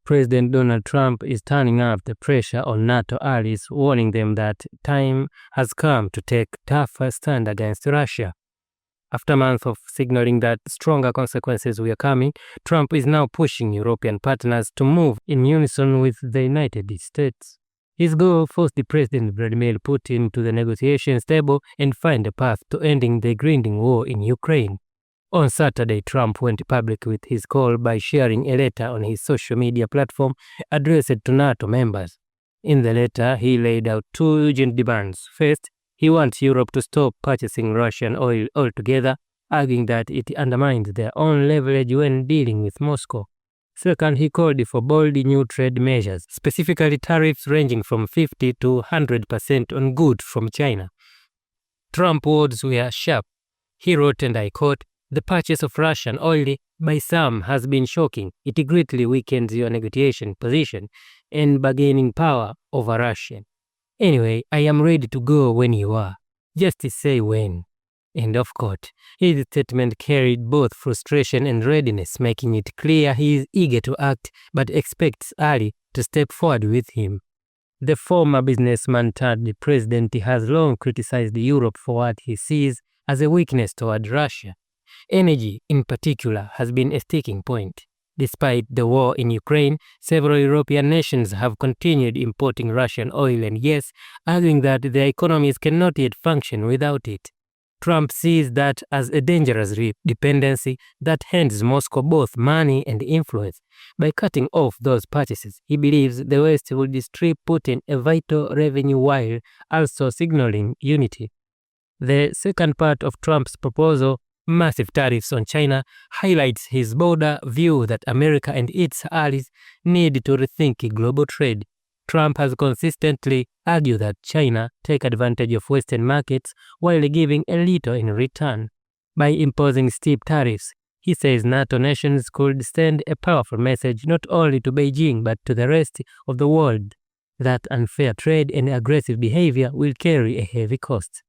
President Donald Trump is turning up the pressure on NATO allies, warning them that time has come to take a tougher stand against Russia. After months of signaling that stronger consequences were coming, Trump is now pushing European partners to move in unison with the United States. His goal forced the President Vladimir Putin to the negotiations table and find a path to ending the grinding war in Ukraine. On Saturday, Trump went public with his call by sharing a letter on his social media platform addressed to NATO members. In the letter, he laid out two urgent demands. First, he wants Europe to stop purchasing Russian oil altogether, arguing that it undermines their own leverage when dealing with Moscow. Second, he called for bold new trade measures, specifically tariffs ranging from 50 to 100% on goods from China. Trump's words were sharp. He wrote, and I quote, "The purchase of Russian oil by some has been shocking. It greatly weakens your negotiation position and bargaining power over Russia. Anyway, I am ready to go when you are. Just say when." End of quote. His statement carried both frustration and readiness, making it clear he is eager to act but expects Ali to step forward with him. The former businessman turned president has long criticized Europe for what he sees as a weakness toward Russia. Energy, in particular, has been a sticking point. Despite the war in Ukraine, several European nations have continued importing Russian oil and gas, arguing that their economies cannot yet function without it. Trump sees that as a dangerous dependency that hands Moscow both money and influence. By cutting off those purchases, he believes the West would strip Putin a vital revenue while also signaling unity. The second part of Trump's proposal, massive tariffs on China, highlights his broader view that America and its allies need to rethink global trade. Trump has consistently argued that China take advantage of Western markets while giving a little in return. By imposing steep tariffs, he says NATO nations could send a powerful message not only to Beijing but to the rest of the world that unfair trade and aggressive behavior will carry a heavy cost.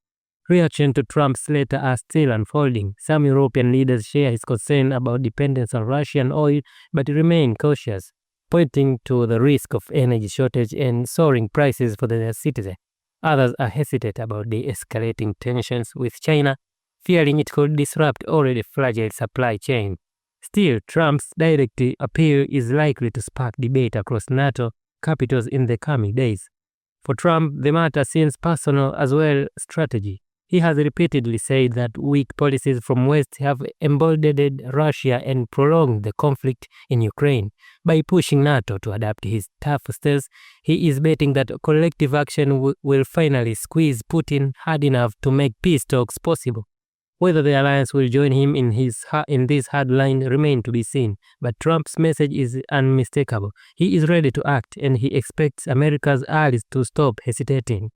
Reactions to Trump's letter are still unfolding. Some European leaders share his concern about dependence on Russian oil but remain cautious, pointing to the risk of energy shortage and soaring prices for their citizens. Others are hesitant about the escalating tensions with China, fearing it could disrupt already fragile supply chain. Still, Trump's direct appeal is likely to spark debate across NATO capitals in the coming days. For Trump, the matter seems personal as well as strategy. He has repeatedly said that weak policies from West have emboldened Russia and prolonged the conflict in Ukraine. By pushing NATO to adapt his tough stance, he is betting that collective action will finally squeeze Putin hard enough to make peace talks possible. Whether the alliance will join him in this hard line remains to be seen, but Trump's message is unmistakable. He is ready to act, and he expects America's allies to stop hesitating.